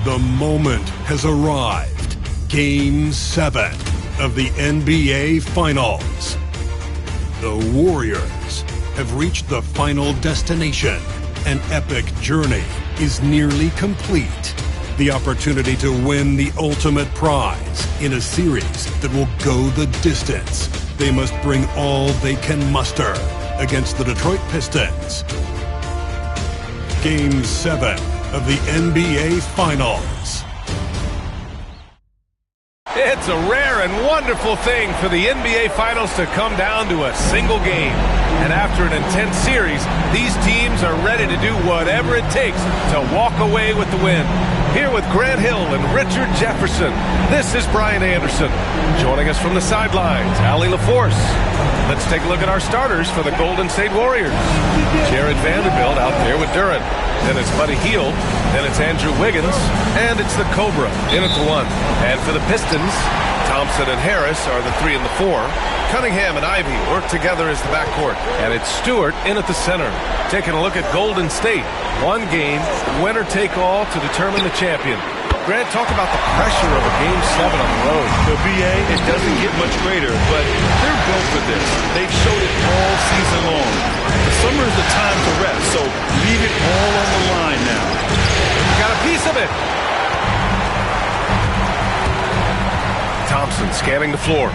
The moment has arrived. Game 7 of the NBA Finals. The Warriors have reached the final destination. An epic journey is nearly complete. The opportunity to win the ultimate prize in a series that will go the distance. They must bring all they can muster against the Detroit Pistons. Game 7 of the NBA Finals. It's a rare and wonderful thing for the NBA Finals to come down to a single game. And after an intense series, these teams are ready to do whatever it takes to walk away with the win. Here with Grant Hill and Richard Jefferson, this is Brian Anderson. Joining us from the sidelines, Allie LaForce. Let's take a look at our starters for the Golden State Warriors. Jared Vanderbilt out there with Duren. Then it's Buddy Hield. Then it's Andrew Wiggins. And it's the Cobra in at the 1. And for the Pistons, Thompson and Harris are the 3 and the 4. Cunningham and Ivy work together as the backcourt. And it's Stewart in at the center. Taking a look at Golden State. One game, winner take all to determine the champion. Grant, talk about the pressure of a Game 7 on the road. The BA, it doesn't get much greater, but they're built for this. They've showed it all season long. The summer is the time to rest, so leave it all on the line now. Got a piece of it. Thompson scanning the floor.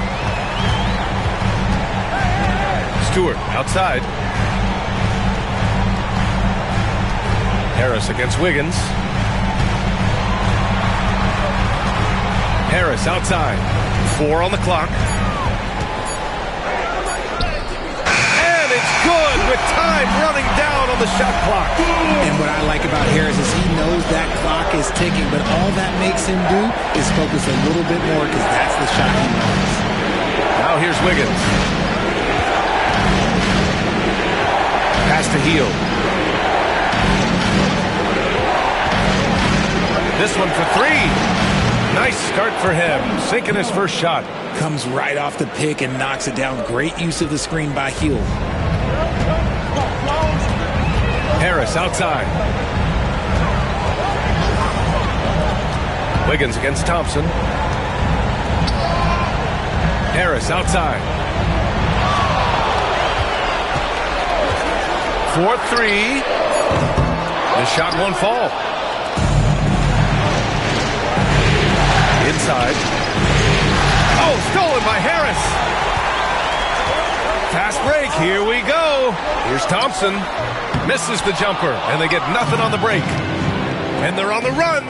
Stewart outside. Harris against Wiggins. Harris outside. 4 on the clock. And it's good with time running down on the shot clock. And what I like about Harris is he knows that clock is ticking, but all that makes him do is focus a little bit more because that's the shot he wants. Now here's Wiggins. Pass to Hield. This one for 3. Nice start for him. Sinking his first shot. Comes right off the pick and knocks it down. Great use of the screen by Hield. Harris outside. Wiggins against Thompson. Harris outside. 4-3. The shot won't fall. Inside. Oh, stolen by Harris. Fast break. Here we go. Here's Thompson. Misses the jumper, and they get nothing on the break. And they're on the run.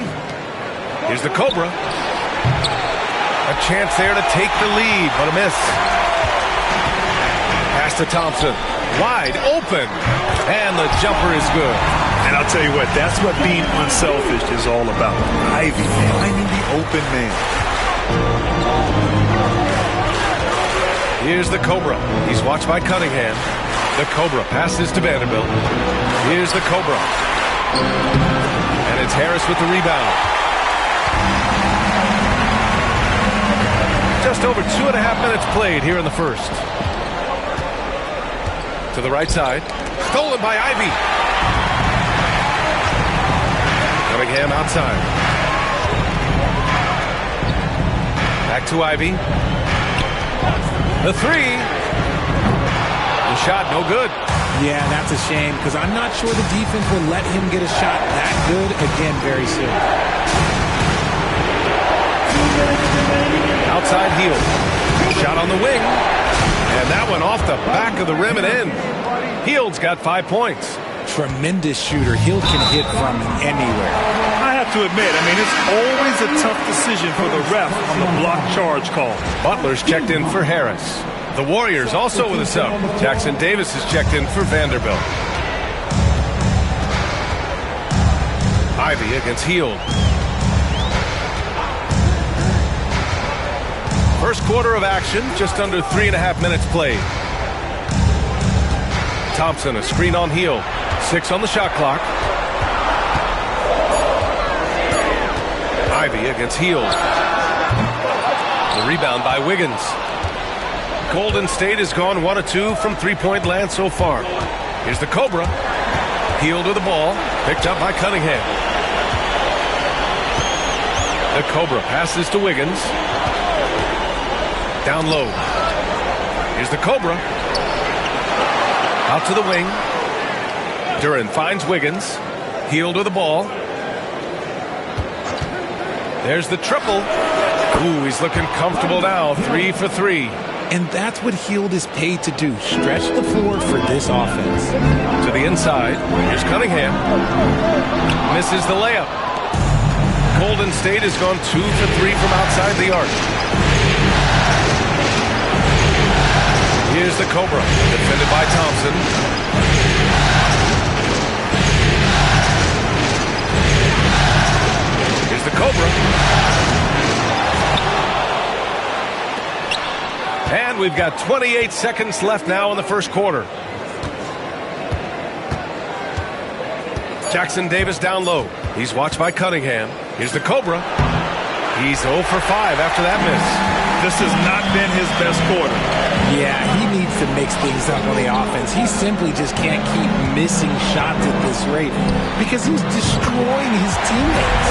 Here's the Cobra. A chance there to take the lead, but a miss. Pass to Thompson. Wide open. And the jumper is good. And I'll tell you what, that's what being unselfish is all about. Ivy finding the open man. Here's the Cobra. He's watched by Cunningham. The Cobra passes to Vanderbilt. Here's the Cobra. And it's Harris with the rebound. Just over 2.5 minutes played here in the first. To the right side. Stolen by Ivy. Cunningham outside. Back to Ivy. The 3. The shot no good. Yeah, that's a shame because I'm not sure the defense will let him get a shot that good again very soon. Outside Hield. Shot on the wing. And that one off the back of the rim and in. Hield's got 5 points. Tremendous shooter. Hield can hit from anywhere. I have to admit, it's always a tough decision for the ref on the block charge call. Butler's checked in for Harris. The Warriors also with a sub. Jackson Davis is checked in for Vanderbilt. Ivy against Hield. First quarter of action, just under 3.5 minutes played. Thompson, a screen on Hield. 6 on the shot clock. Ivy against Hield. The rebound by Wiggins. Golden State has gone 1 of 2 from three-point land so far. Here's the Cobra. Hield with the ball. Picked up by Cunningham. The Cobra passes to Wiggins. Down low. Here's the Cobra. Out to the wing. Duren finds Wiggins. Hield with the ball. There's the triple. Ooh, he's looking comfortable now. 3 for 3. And that's what Hield is paid to do. Stretch the floor for this offense. To the inside. Here's Cunningham. Misses the layup. Golden State has gone 2 for 3 from outside the arc. Here's the Cobra. Defended by Thompson. Here's the Cobra. And we've got 28 seconds left now in the first quarter. Jackson Davis down low. He's watched by Cunningham. Here's the Cobra. He's 0 for 5 after that miss. This has not been his best quarter. Yeah, he needs to mix things up on the offense. He simply just can't keep missing shots at this rate because he's destroying his teammates.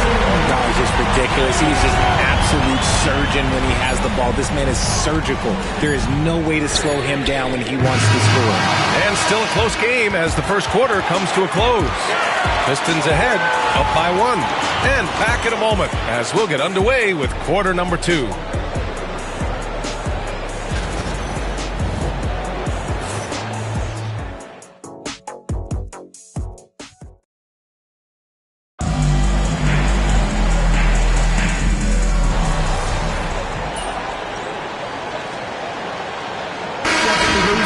No, it's just ridiculous. He's just an absolute surgeon when he has the ball. This man is surgical. There is no way to slow him down when he wants to score. And still a close game as the first quarter comes to a close. Pistons ahead, up by 1. And back in a moment as we'll get underway with quarter number 2.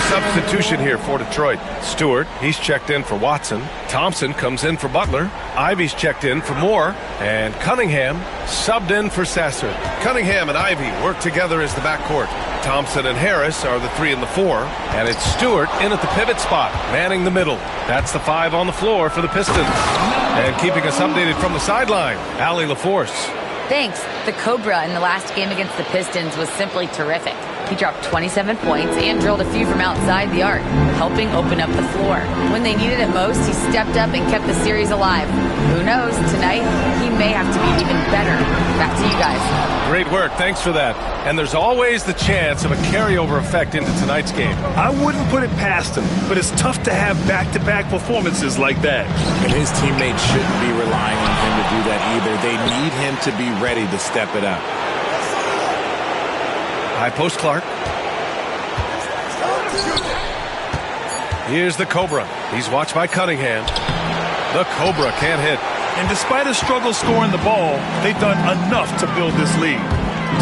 Substitution here for Detroit. Stewart, he's checked in for Watson. Thompson comes in for Butler. Ivy's checked in for Moore. And Cunningham subbed in for Sasser. Cunningham and Ivy work together as the backcourt. Thompson and Harris are the 3 and the 4. And it's Stewart in at the pivot spot, manning the middle. That's the 5 on the floor for the Pistons. And keeping us updated from the sideline, Allie LaForce. Thanks. The Cobra in the last game against the Pistons was simply terrific. He dropped 27 points and drilled a few from outside the arc, helping open up the floor. When they needed it most, he stepped up and kept the series alive. Who knows? Tonight, he may have to be even better. Back to you guys. Great work. Thanks for that. And there's always the chance of a carryover effect into tonight's game. I wouldn't put it past him, but it's tough to have back-to-back performances like that. And his teammates shouldn't be relying on him to do that either. They need him to be ready to step it up. High post Clark. Here's the Cobra. He's watched by Cunningham. The Cobra can't hit. And despite a struggle scoring the ball, they've done enough to build this lead.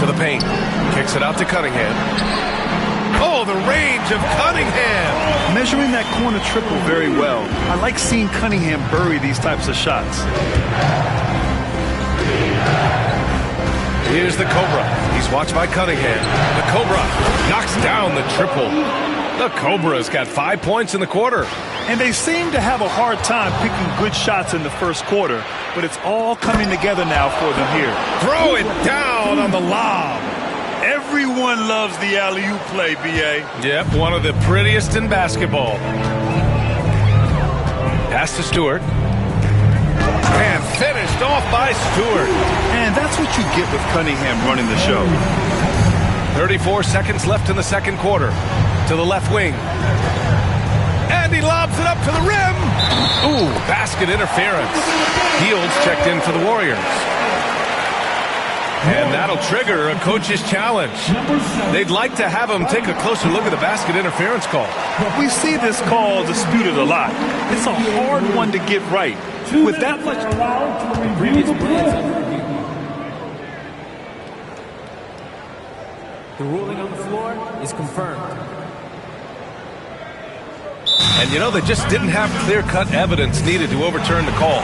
To the paint. Kicks it out to Cunningham. Oh, the range of Cunningham. Measuring that corner triple very well. I like seeing Cunningham bury these types of shots. Here's the Cobra. He's watched by Cunningham. The Cobra knocks down the triple. The Cobra's got 5 points in the quarter. And they seem to have a hard time picking good shots in the first quarter, but it's all coming together now for them here. Throw it down on the lob. Everyone loves the alley-oop play, B.A. Yep, one of the prettiest in basketball. Pass to Stewart. And finished off by Stewart. And that's what you get with Cunningham running the show. 34 seconds left in the second quarter. To the left wing. And he lobs it up to the rim. Ooh, basket interference. Hield's checked in for the Warriors. And that'll trigger a coach's challenge. They'd like to have him take a closer look at the basket interference call. We see this call disputed a lot. It's a hard one to get right. With that much... The ruling on the floor is confirmed. And you know, they just didn't have clear-cut evidence needed to overturn the call.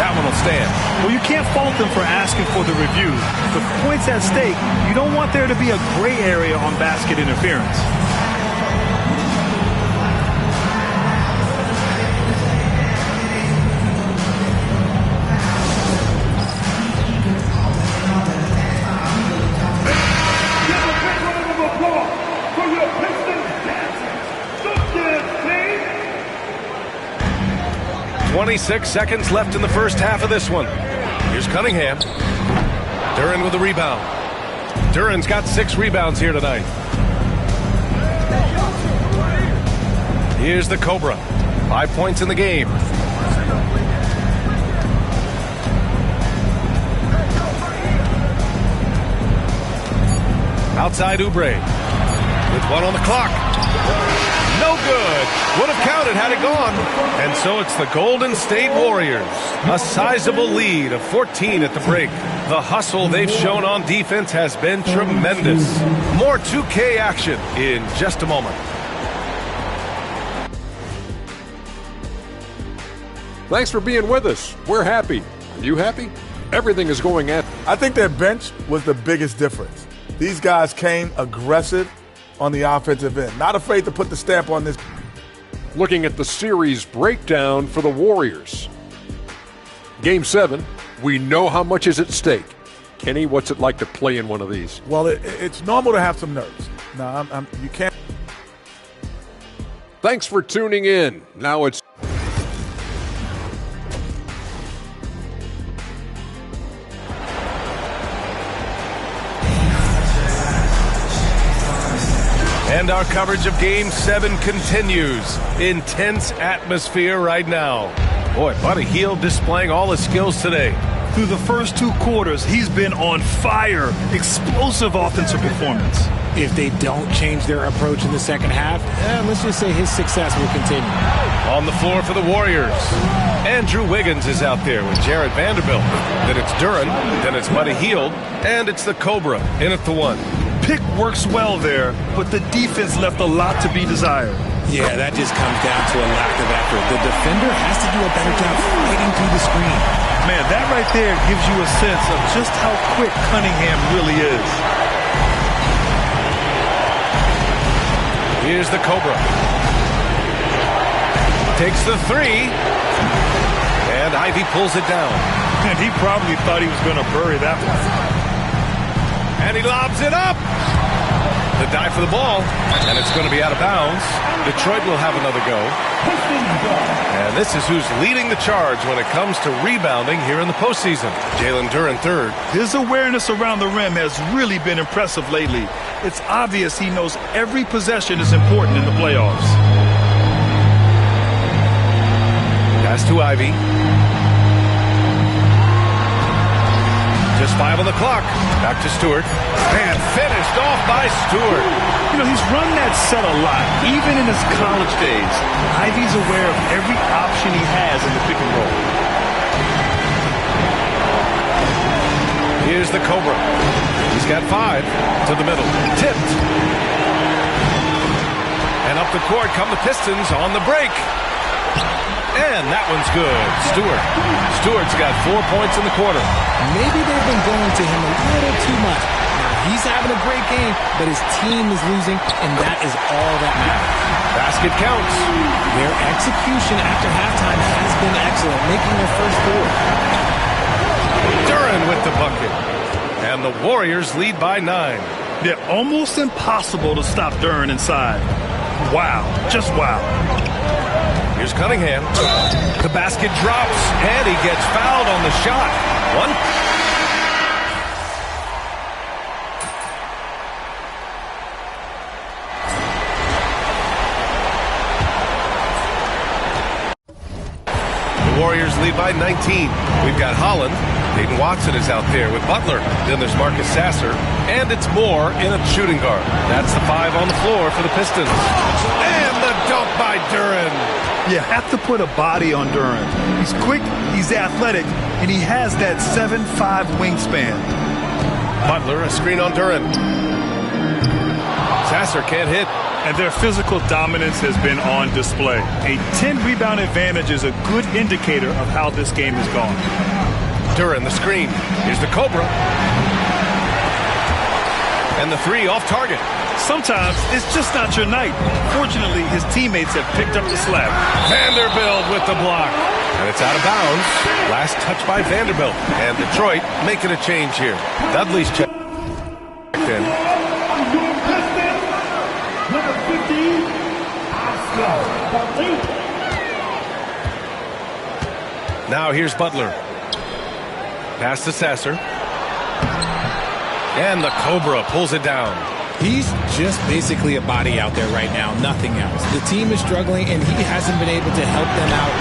That one will stand. Well, you can't fault them for asking for the review. With points at stake, you don't want there to be a gray area on basket interference. Give a big round of applause for your Pistons dancers. Good dance, team. 26 seconds left in the first half of this one. Here's Cunningham. Duren with the rebound. Duren's got 6 rebounds here tonight. Here's the Cobra. 5 points in the game. Outside Oubre. With 1 on the clock. No good. Would have counted had it gone. And so it's the Golden State Warriors. A sizable lead of 14 at the break. The hustle they've shown on defense has been tremendous. More 2K action in just a moment. Thanks for being with us. We're happy. Are you happy? Everything is going at... I think their bench was the biggest difference. These guys came aggressive on the offensive end. Not afraid to put the stamp on this. Looking at the series breakdown for the Warriors. Game 7, we know how much is at stake. Kenny, what's it like to play in one of these? Well, it's normal to have some nerves. No, you can't. Thanks for tuning in. Now it's... And our coverage of Game 7 continues. Intense atmosphere right now. Boy, Buddy Hield displaying all his skills today. Through the first 2 quarters, he's been on fire. Explosive offensive performance. If they don't change their approach in the second half, let's just say his success will continue. On the floor for the Warriors, Andrew Wiggins is out there with Jared Vanderbilt. Then it's Duren, then it's Buddy Hield, and it's the Cobra in at the 1. Pick works well there, but the defense left a lot to be desired. Yeah, that just comes down to a lack of effort. The defender has to do a better job fighting through the screen. Man, that right there gives you a sense of just how quick Cunningham really is. Here's the Cobra. Takes the 3. And Ivy pulls it down. And he probably thought he was going to bury that one. And he lobs it up. The dive for the ball. And it's going to be out of bounds. Detroit will have another go. And this is who's leading the charge when it comes to rebounding here in the postseason. Jalen Duren third. His awareness around the rim has really been impressive lately. It's obvious he knows every possession is important in the playoffs. Pass to Ivy. Just 5 on the clock. Back to Stewart. And finished off by Stewart. You know, he's run that set a lot, even in his college days. Ivy's aware of every option he has in the pick and roll. Here's the Cobra. He's got 5 to the middle. Tipped. And up the court come the Pistons on the break. And that one's good. Stewart's got 4 points in the quarter. Maybe they've been going to him a little too much. Now, he's having a great game, but his team is losing, and that is all that matters. Basket counts. Their execution after halftime has been excellent, making their first 4. Duren with the bucket. And the Warriors lead by 9. Yeah, almost impossible to stop Duren inside. Wow. Just wow. Here's Cunningham. The basket drops, and he gets fouled on the shot. 1. The Warriors lead by 19. We've got Holland. Peyton Watson is out there with Butler. Then there's Marcus Sasser. And it's Moore in a shooting guard. That's the 5 on the floor for the Pistons. And the dunk by Duren. You have to put a body on Duren. He's quick, he's athletic, and he has that 7'5" wingspan. Butler, a screen on Duren. Sasser can't hit. And their physical dominance has been on display. A 10-rebound advantage is a good indicator of how this game has gone. Duren, the screen. Here's the Cobra. And the 3 off target. Sometimes it's just not your night. Fortunately, his teammates have picked up the slack. Vanderbilt with the block. And it's out of bounds. Last touch by Vanderbilt. And Detroit making a change here. Dudley's checked in. Now here's Butler. Pass to Sasser. And the Cobra pulls it down. He's just basically a body out there right now, nothing else. The team is struggling, and he hasn't been able to help them out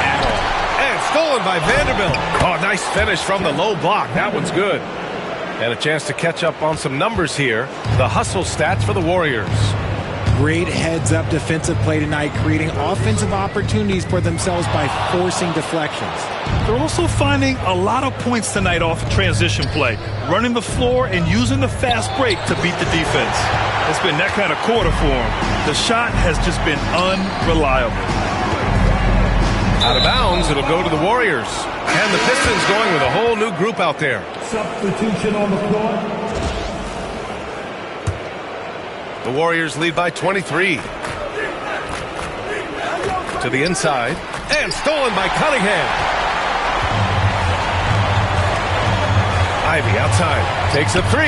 at all. And stolen by Vanderbilt. Oh, nice finish from the low block. That one's good. And a chance to catch up on some numbers here. The hustle stats for the Warriors. Great heads-up defensive play tonight, creating offensive opportunities for themselves by forcing deflections. They're also finding a lot of points tonight off transition play, running the floor and using the fast break to beat the defense. It's been that kind of quarter for them. The shot has just been unreliable. Out of bounds, it'll go to the Warriors. And the Pistons going with a whole new group out there. Substitution on the floor. The Warriors lead by 23. To the inside. And stolen by Cunningham. Ivy outside. Takes a 3.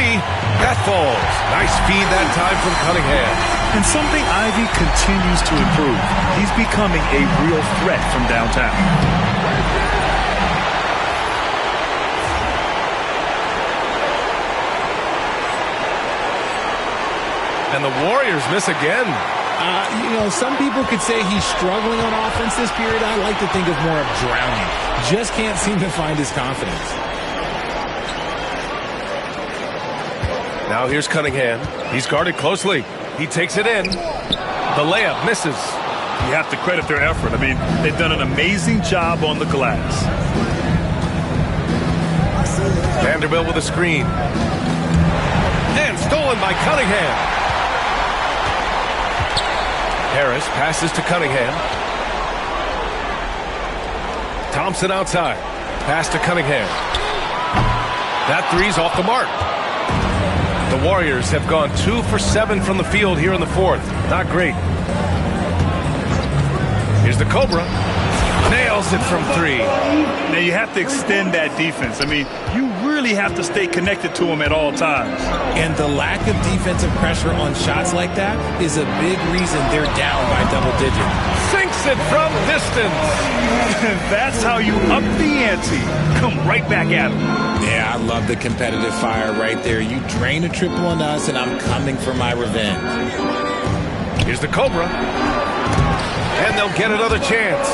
That falls. Nice feed that time from Cunningham. And something Ivy continues to improve. He's becoming a real threat from downtown. And the Warriors miss again. Some people could say he's struggling on offense this period. I like to think of more of drowning. Just can't seem to find his confidence. Now here's Cunningham. He's guarded closely. He takes it in. The layup misses. You have to credit their effort. I mean, they've done an amazing job on the glass. Vanderbilt with a screen. And stolen by Cunningham. Harris passes to Cunningham. Thompson outside. Pass to Cunningham. That 3's off the mark. The Warriors have gone 2 for 7 from the field here in the 4th. Not great. Here's the Cobra. Nails it from 3. Now you have to extend that defense. I mean, you really have to stay connected to them at all times. And the lack of defensive pressure on shots like that is a big reason they're down by double digits. Sinks it from distance. That's how you up the ante. Come right back at them. Yeah, I love the competitive fire right there. You drain a triple on us, and I'm coming for my revenge. Here's the Cobra. And they'll get another chance.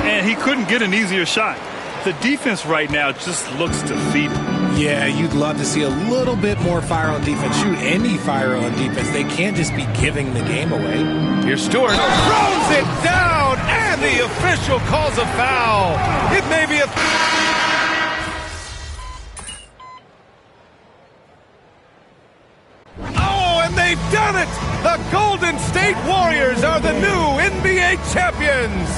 And he couldn't get an easier shot. The defense right now just looks defeated. Yeah, you'd love to see a little bit more fire on defense. Shoot, any fire on defense. They can't just be giving the game away. Here's Stewart. Throws it down, and the official calls a foul. It may be a... Oh, and they've done it! The Golden State Warriors are the new NBA champions!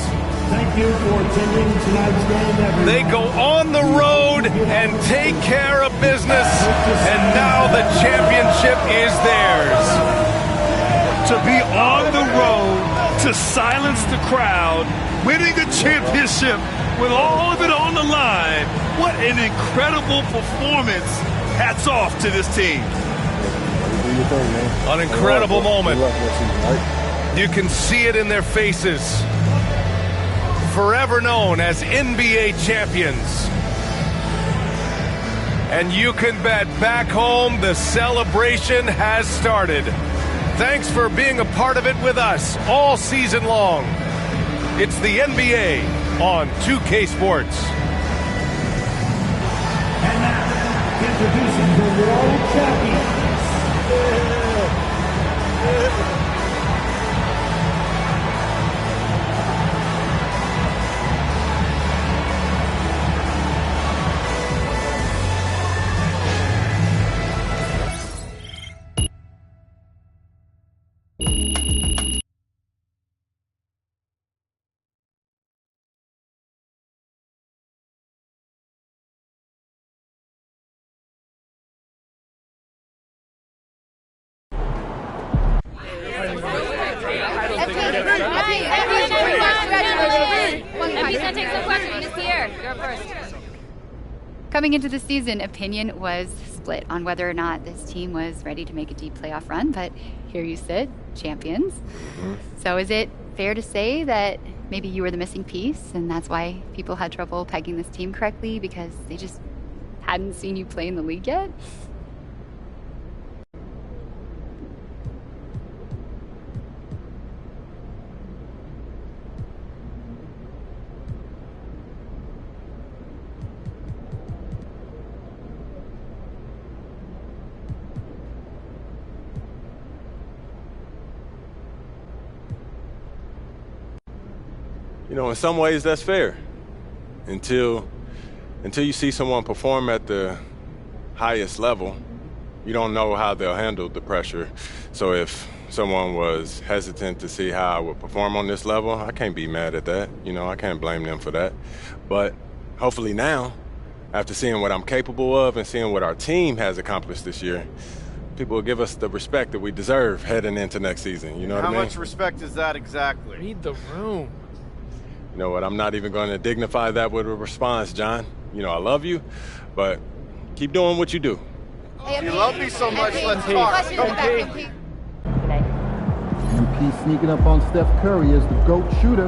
Thank you for attending tonight's game, everyone. They go on the road and take care of business, and now the championship is theirs. To be on the road, to silence the crowd, winning a championship with all of it on the line. What an incredible performance. Hats off to this team. An incredible moment. You can see it in their faces. Forever known as NBA champions. And you can bet back home the celebration has started. Thanks for being a part of it with us all season long. It's the NBA on 2K Sports. World Champions. Coming into the season, opinion was split on whether or not this team was ready to make a deep playoff run, but here you sit, champions. So is it fair to say that maybe you were the missing piece, and that's why people had trouble pegging this team correctly, because they just hadn't seen you play in the league yet? You know, in some ways that's fair. Until you see someone perform at the highest level, you don't know how they'll handle the pressure. So if someone was hesitant to see how I would perform on this level, I can't be mad at that. You know, I can't blame them for that. But hopefully now, after seeing what I'm capable of and seeing what our team has accomplished this year, people will give us the respect that we deserve heading into next season. You know what I mean? How much respect is that exactly? Read the room. You know what, I'm not even going to dignify that with a response, John. You know, I love you, but keep doing what you do. If you love me so much, let's talk. MP sneaking up on Steph Curry as the GOAT shooter.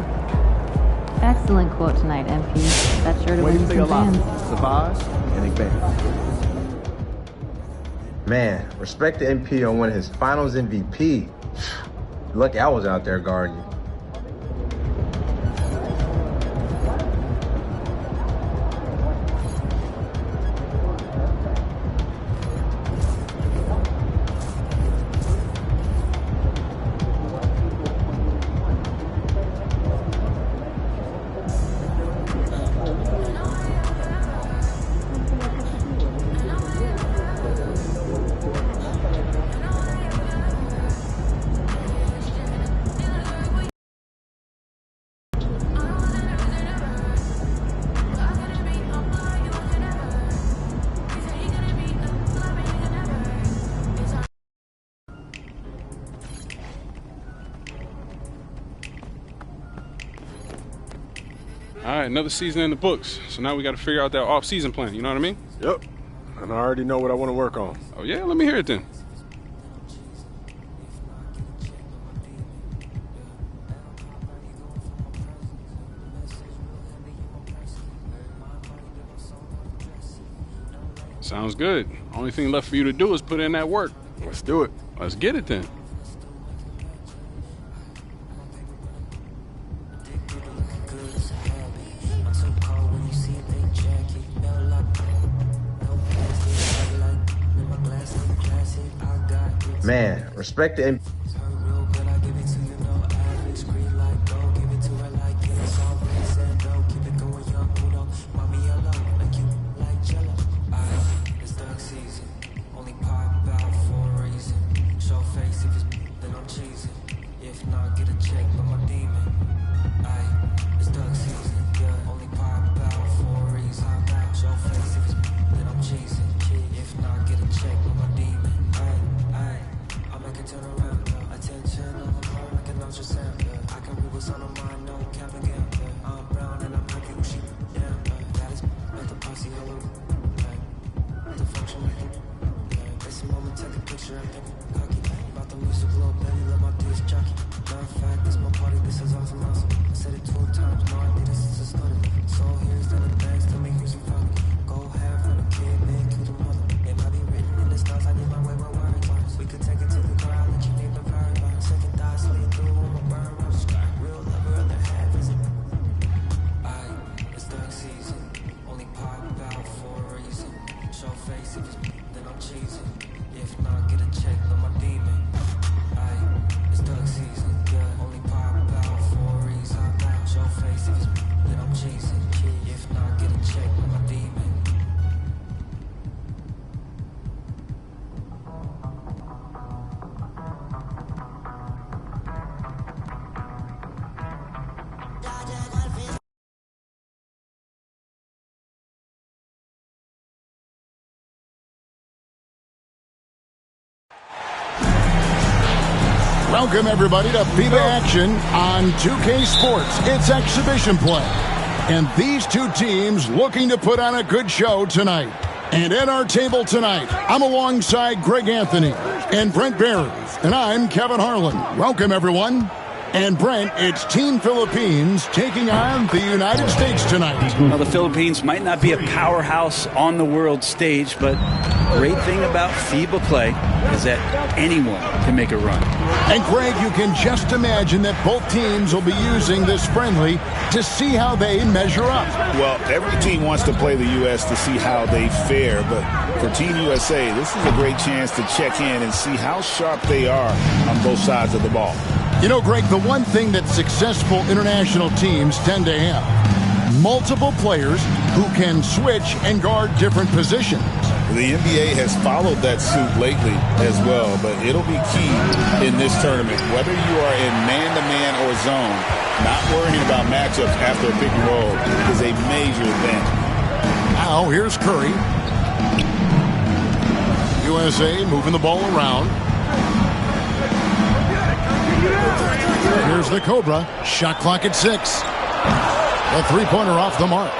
Excellent quote tonight, MP. That's sure to win some fans. Savage and advance. Man, respect to MP on winning his finals MVP. Lucky I was out there guarding you. All right, another season in the books. So now we got to figure out that off-season plan. You know what I mean? Yep. And I already know what I want to work on. Oh, yeah? Let me hear it then. Sounds good. Only thing left for you to do is put in that work. Let's do it. Let's get it then. Man, respect the Then I'm cheesy. Welcome, everybody, to FIBA action on 2K Sports. It's exhibition play. And these two teams looking to put on a good show tonight. And at our table tonight, I'm alongside Greg Anthony and Brent Barry. And I'm Kevin Harlan. Welcome, everyone. And Brent, it's Team Philippines taking on the United States tonight. Well, the Philippines might not be a powerhouse on the world stage, but great thing about FIBA play is that anyone can make a run. And Greg, you can just imagine that both teams will be using this friendly to see how they measure up. Well, every team wants to play the U.S. to see how they fare, but for Team USA, this is a great chance to check in and see how sharp they are on both sides of the ball. You know, Greg, the one thing that successful international teams tend to have, multiple players who can switch and guard different positions. The NBA has followed that suit lately as well, but it'll be key in this tournament. Whether you are in man-to-man or zone, not worrying about matchups after a pick and roll is a major advantage. Now, here's Curry. USA moving the ball around. Here's the Cobra. Shot clock at 6. A three-pointer off the mark.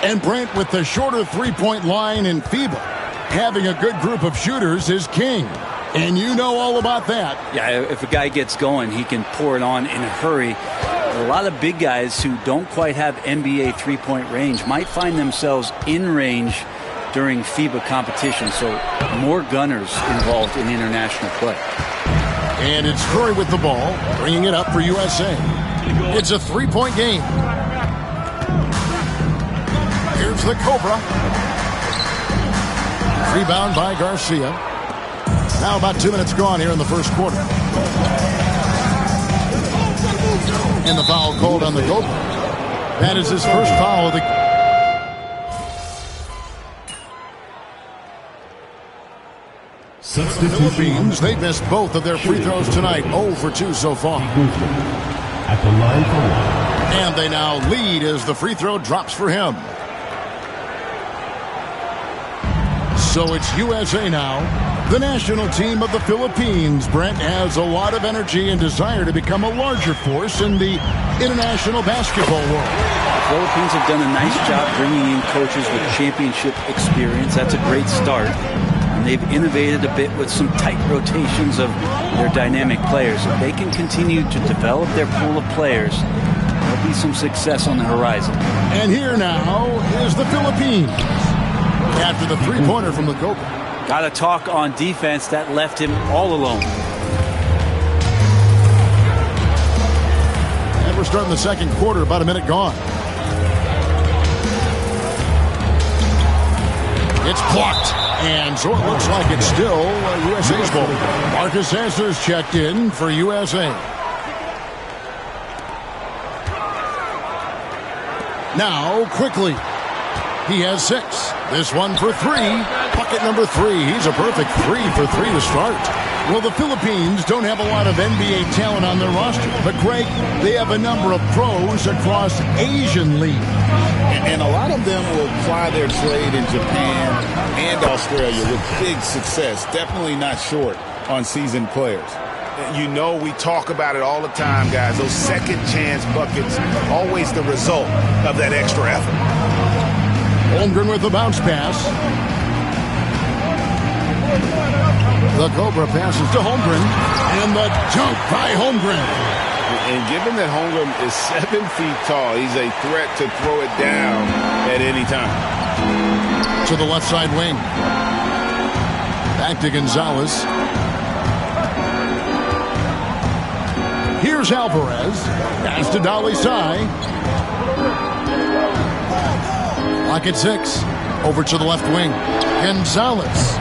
And Brent, with the shorter three-point line in FIBA, having a good group of shooters is king. And you know all about that. Yeah, if a guy gets going, he can pour it on in a hurry. A lot of big guys who don't quite have NBA three-point range might find themselves in range during FIBA competition. So more gunners involved in international play. And it's Curry with the ball, bringing it up for USA. It's a three-point game. Here's the Cobra. Rebound by Garcia. Now about 2 minutes gone here in the first quarter. And the foul called on the Cobra. That is his first foul of the Philippines. They've missed both of their free throws tonight. 0 for 2 so far. At the line for one. And they now lead as the free throw drops for him. So it's USA now. The national team of the Philippines, Brent, has a lot of energy and desire to become a larger force in the international basketball world. The Philippines have done a nice job bringing in coaches with championship experience. That's a great start. And they've innovated a bit with some tight rotations of their dynamic players. If they can continue to develop their pool of players, there'll be some success on the horizon. And here now is the Philippines. After the three-pointer from the Cobra. Got to talk on defense. That left him all alone. And we're starting the second quarter, about a minute gone. It's blocked. And so it looks like it's still USA's ball. Marcus Hesser's checked in for USA. Now, quickly. He has 6. This one for 3. Bucket number 3. He's a perfect 3 for 3 to start. Well, the Philippines don't have a lot of NBA talent on their roster. But, Greg, they have a number of pros across Asian leagues. And a lot of them will ply their trade in Japan and Australia with big success. Definitely not short on seasoned players. You know, we talk about it all the time, guys. Those second chance buckets, always the result of that extra effort. Holmgren with the bounce pass. The Cobra passes to Holmgren. And the dunk by Holmgren. And given that Holmgren is 7 feet tall, he's a threat to throw it down at any time. To the left side wing. Back to Gonzalez. Here's Alvarez. Pass to Dalisai. Lock at 6. Over to the left wing. Gonzalez.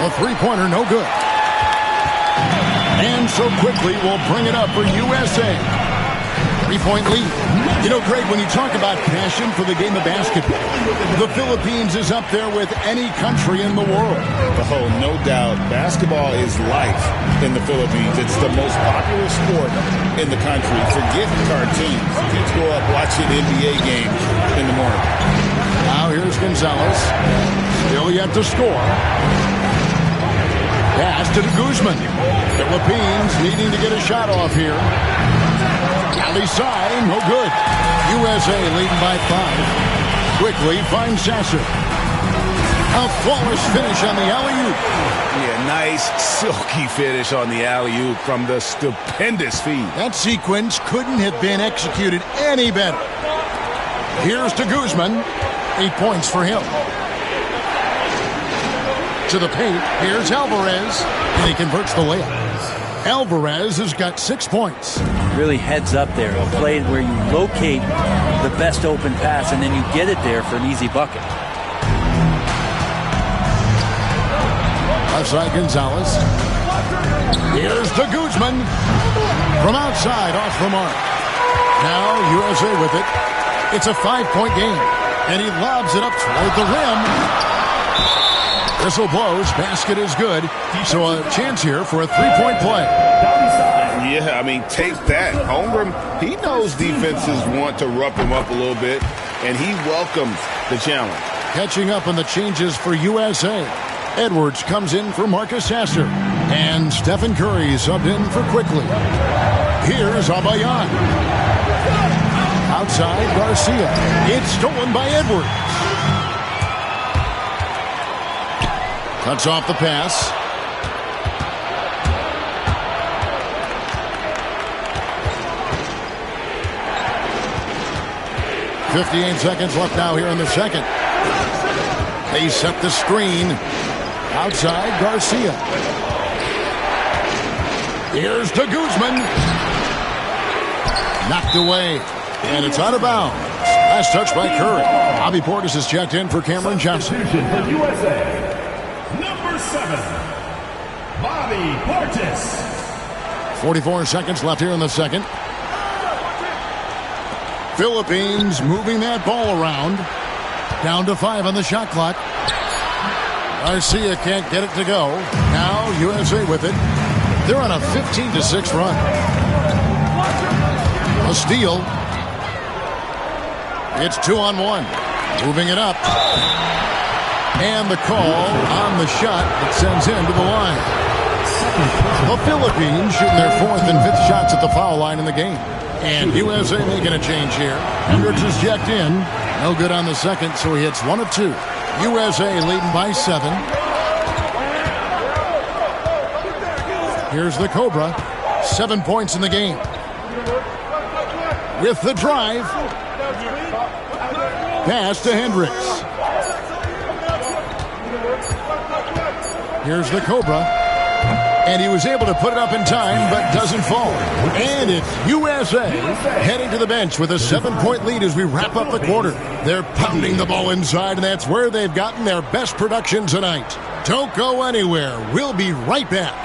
A three-pointer, no good. And so quickly we'll bring it up for USA. 3-point lead. You know, Greg, when you talk about passion for the game of basketball, the Philippines is up there with any country in the world. Oh, no doubt. Basketball is life in the Philippines. It's the most popular sport in the country. Forget cartoons. Kids grow up watching NBA games in the morning. Now here's Gonzalez. Still yet to score. Pass to Guzman. Philippines needing to get a shot off here. Alisai, no good. USA leading by 5. Quickly finds Sasser. A flawless finish on the alley-oop. Yeah, nice silky finish on the alley-oop from the stupendous feed. That sequence couldn't have been executed any better. Here's to Guzman. 8 points for him. To the paint. Here's Alvarez. And he converts the layup. Alvarez has got 6 points. Really heads up there. A play where you locate the best open pass and then you get it there for an easy bucket. Outside Gonzalez. Here's to Guzman. From outside, off the mark. Now USA with it. It's a 5-point game. And he lobs it up toward the rim. Whistle blows. Basket is good. So a chance here for a 3-point play. Yeah, I mean, take that. Holmgren, he knows defenses want to rough him up a little bit, and he welcomes the challenge. Catching up on the changes for USA. Edwards comes in for Marcus Sasser. And Stephen Curry subbed in for Quickly. Here's Abayan. Outside Garcia. It's stolen by Edwards. Cuts off the pass. .58 seconds left now here in the second. They set the screen. Outside Garcia. Here's to Guzman. Knocked away. And it's out of bounds. Last touch by Curry. Bobby Portis has checked in for Cameron Johnson. For USA. Number 7, Bobby Portis. 44 seconds left here in the second. Philippines moving that ball around. Down to 5 on the shot clock. Garcia can't get it to go. Now USA with it. They're on a 15-6 run. A steal. It's 2-on-1. Moving it up. And the call on the shot that sends him to the line. The Philippines shooting their 4th and 5th shots at the foul line in the game. And USA making a change here. Hendricks is checked in. No good on the second, so he hits 1 of 2. USA leading by 7. Here's the Cobra. 7 points in the game. With the drive. Pass to Hendricks. Here's the Cobra. And he was able to put it up in time, but doesn't fall. And it's USA heading to the bench with a 7-point lead as we wrap up the quarter. They're pounding the ball inside, and that's where they've gotten their best production tonight. Don't go anywhere. We'll be right back.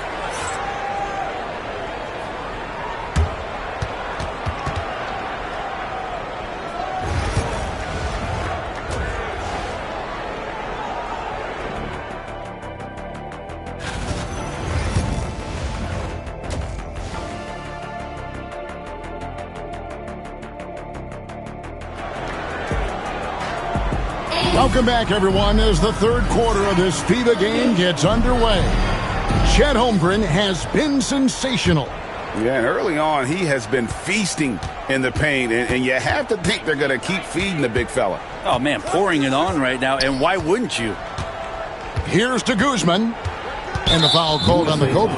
Welcome back, everyone, as the third quarter of this FIBA game gets underway. Chet Holmgren has been sensational. Yeah, and early on, he has been feasting in the paint, and you have to think they're going to keep feeding the big fella. Oh, man, pouring it on right now, and why wouldn't you? Here's to Guzman, and the foul called on the Cobra.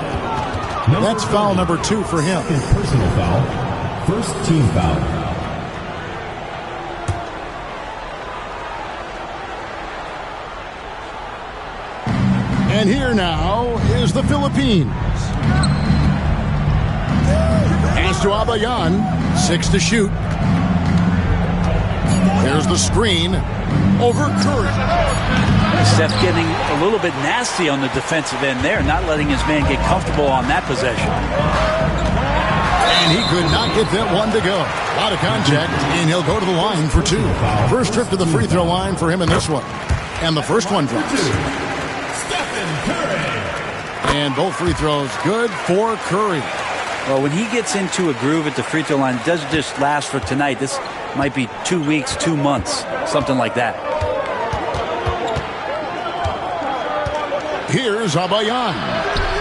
That's foul number 2 for him. Personal foul. First team foul. And here now is the Philippines. Pass to Abayan. 6 to shoot. Here's the screen. Over Curry. Steph getting a little bit nasty on the defensive end there, not letting his man get comfortable on that possession. And he could not get that one to go. A lot of contact, and he'll go to the line for 2. First trip to the free throw line for him in this one. And the first one drops. And both free throws good for Curry. Well, when he gets into a groove at the free throw line, it doesn't just last for tonight. This might be 2 weeks, 2 months, something like that. Here's Abayan.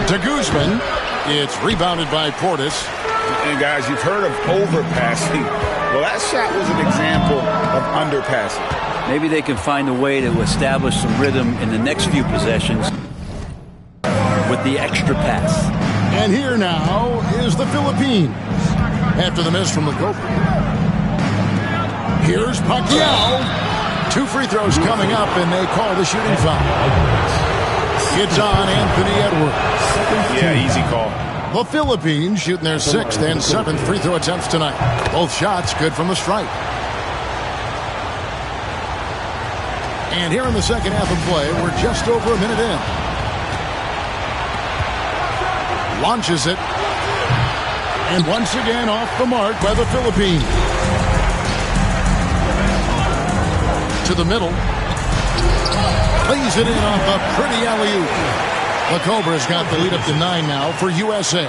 To Guzman. It's rebounded by Portis. And guys, you've heard of overpassing. Well, that shot was an example of underpassing. Maybe they can find a way to establish some rhythm in the next few possessions with the extra pass. And here now is the Philippines. After the miss from the Cobra. Here's Pacquiao. 2 free throws coming up, and they call the shooting foul. It's on Anthony Edwards. Yeah, easy call. The Philippines shooting their 6th and 7th free throw attempts tonight. Both shots good from the stripe. And here in the second half of play, we're just over a minute in. Launches it. And once again off the mark by the Philippines. To the middle. Plays it in off a pretty alley-oop. The Cobra's got the lead up to 9 now for USA.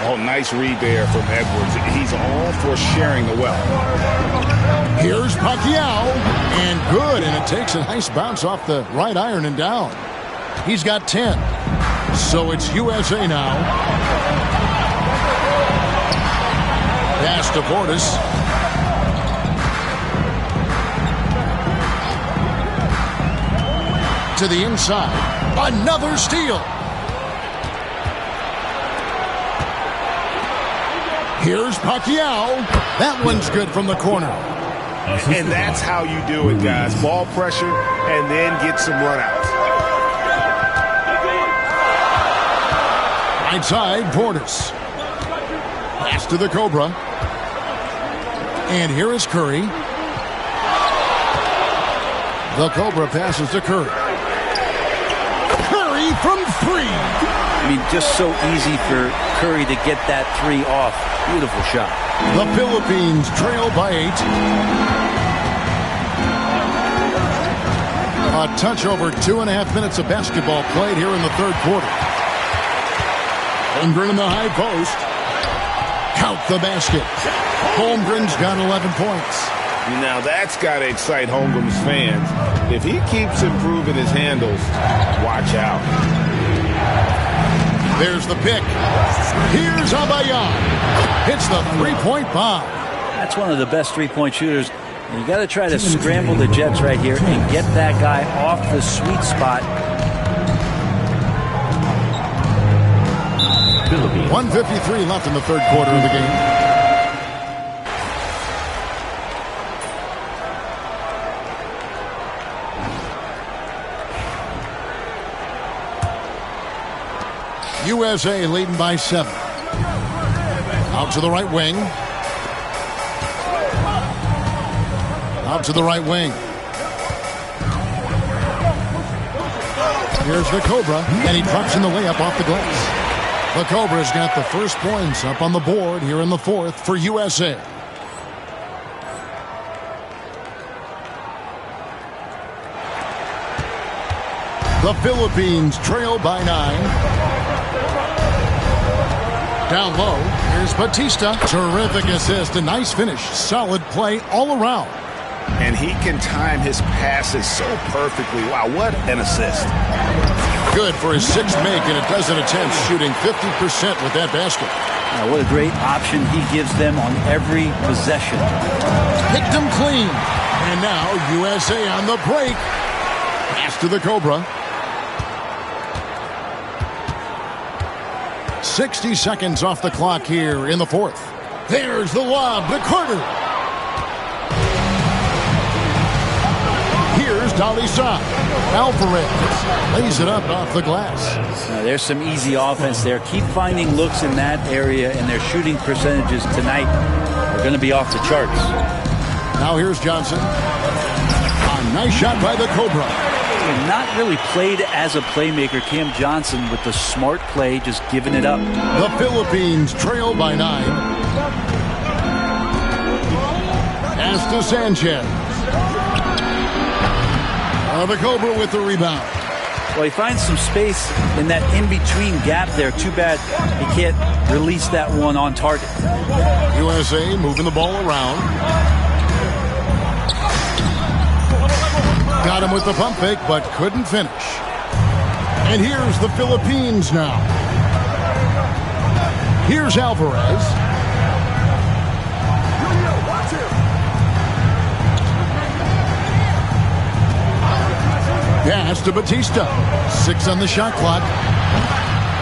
Oh, nice read there from Edwards. He's all for sharing the wealth. Here's Pacquiao. And good. And it takes a nice bounce off the right iron and down. He's got 10. So it's USA now. Pass to Portis. To the inside. Another steal. Here's Pacquiao. That one's good from the corner. And that's how you do it, guys. Ball pressure and then get some runouts. Right side, Portis. Pass to the Cobra. And here is Curry. The Cobra passes to Curry. Curry from 3. I mean, just so easy for Curry to get that 3 off. Beautiful shot. The Philippines trail by 8. A touch over 2.5 minutes of basketball played here in the third quarter. Holmgren in the high post. Count the basket. Holmgren's got 11 points. Now that's got to excite Holmgren's fans. If he keeps improving his handles, watch out. There's the pick. Here's Abayan. Hits the three-point bomb. That's one of the best three-point shooters. You got to try to scramble the Jets right here and get that guy off the sweet spot. 1:53 left in the third quarter of the game. USA leading by 7. Out to the right wing. Out to the right wing. Here's the Cobra, and he drops in the layup off the glass. The Cobra's got the first points up on the board here in the fourth for USA. The Philippines trail by 9. Down low, here's Batista. Terrific assist, a nice finish. Solid play all around. And he can time his passes so perfectly. Wow, what an assist. Good for his 6th make, and a dozen attempts, shooting 50% with that basket. What a great option he gives them on every possession. Picked him clean. And now USA on the break. Pass to the Cobra. 60 seconds off the clock here in the fourth. There's the lob to Carter. Here's Dalisa. Alvarez lays it up off the glass. Now, there's some easy offense there. Keep finding looks in that area, and their shooting percentages tonight are going to be off the charts. Now here's Johnson. A nice shot by the Cobra. Not really played as a playmaker. Cam Johnson with the smart play, just giving it up. The Philippines trail by 9. Pass to Sanchez. The Cobra with the rebound. Well, he finds some space in that in-between gap there. Too bad he can't release that one on target. USA moving the ball around. Got him with the pump fake, but couldn't finish. And here's the Philippines now. Here's Alvarez. Pass to Batista. 6 on the shot clock.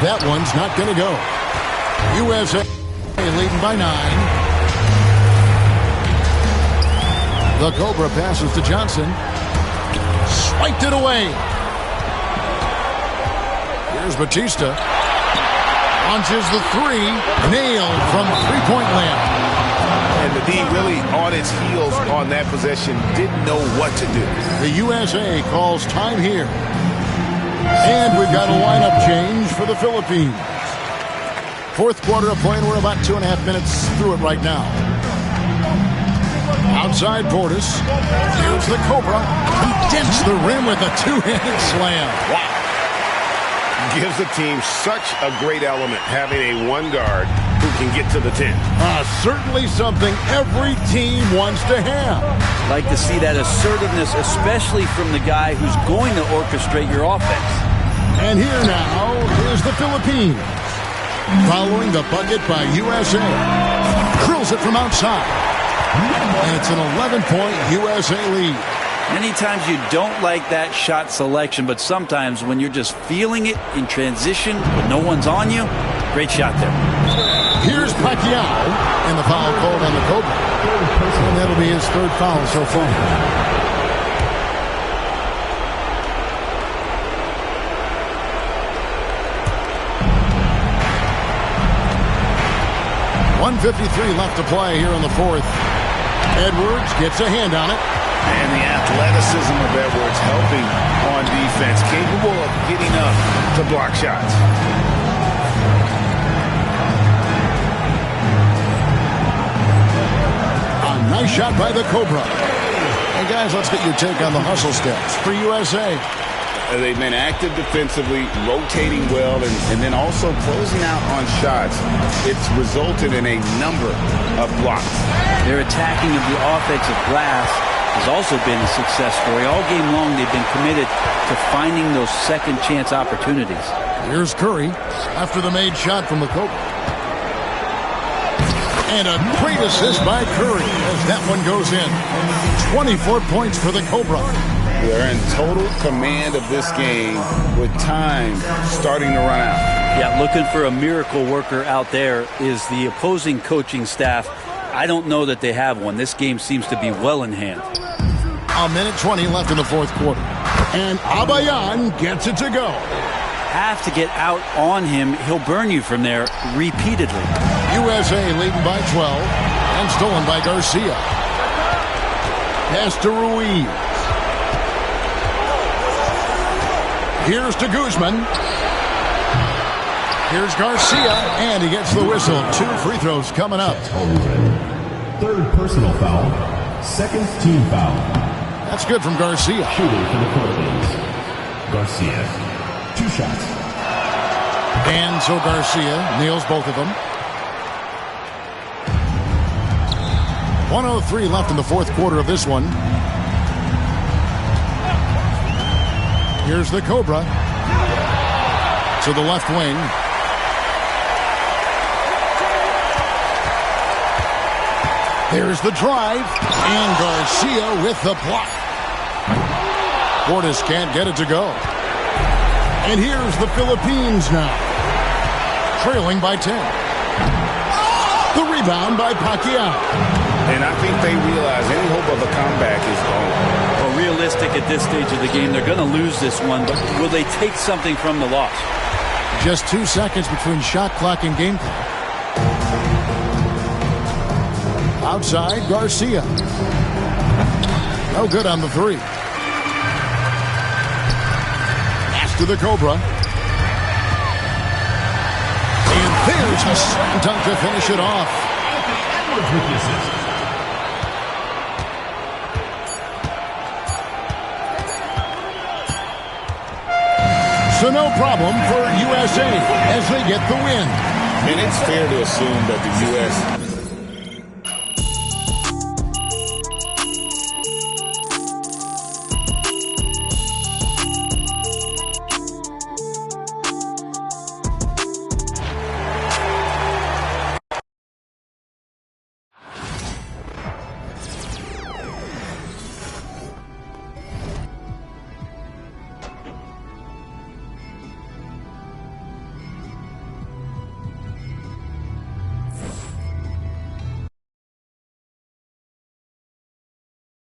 That one's not going to go. USA leading by 9. The Cobra passes to Johnson. Swiped it away. Here's Batista. Launches the 3. Nailed from three-point land. And the D really on its heels on that possession, didn't know what to do. The USA calls time here. And we've got a lineup change for the Philippines. Fourth quarter of play, and we're about 2.5 minutes through it right now. Outside Portis. Here's the Cobra. Dents the rim with a two-handed slam. Wow. Gives the team such a great element having a one guard who can get to the 10. Certainly something every team wants to have. Like to see that assertiveness, especially from the guy who's going to orchestrate your offense. And here now is the Philippines. Following the bucket by USA. Drills it from outside. And it's an 11-point USA lead. Many times you don't like that shot selection, but sometimes when you're just feeling it in transition when no one's on you, great shot there. Here's Pacquiao, and the foul called on the Cobra. And that'll be his third foul so far. .153 left to play here in the fourth. Edwards gets a hand on it. And the athleticism of Edwards helping on defense, capable of getting up to block shots. A nice shot by the Cobra. Hey guys, let's get your take on the hustle steps for USA. They've been active defensively, rotating well, and then also closing out on shots. It's resulted in a number of blocks. Their attacking of the offensive glass has also been a success story. All game long, they've been committed to finding those second chance opportunities. Here's Curry after the made shot from the Cobra. And a great assist by Curry as that one goes in. 24 points for the Cobra. They're in total command of this game with time starting to run out. Yeah, looking for a miracle worker out there is the opposing coaching staff. I don't know that they have one. This game seems to be well in hand. A minute 20 left in the fourth quarter. And Abayan gets it to go. Have to get out on him. He'll burn you from there repeatedly. USA leading by 12 and stolen by Garcia. Pass to Ruiz. Here's to Guzman. Here's Garcia, and he gets the whistle. 2 free throws coming up. Third personal foul. Second team foul. That's good from Garcia. Shooting for the Philippines. Garcia. 2 shots. And so Garcia nails both of them. 1:03 left in the fourth quarter of this one. Here's the Cobra to the left wing. Here's the drive, and Garcia with the block. Portis can't get it to go. And here's the Philippines now, trailing by 10. The rebound by Pacquiao. And I think they realize any hope of a comeback is gone. Well, realistic at this stage of the game, they're going to lose this one, but will they take something from the loss? Just 2 seconds between shot clock and game clock. Outside, Garcia. No good on the 3. Pass to the Cobra. And there's a slam dunk to finish it off. George with the assist. So no problem for USA as they get the win. And it's fair to assume that the U.S.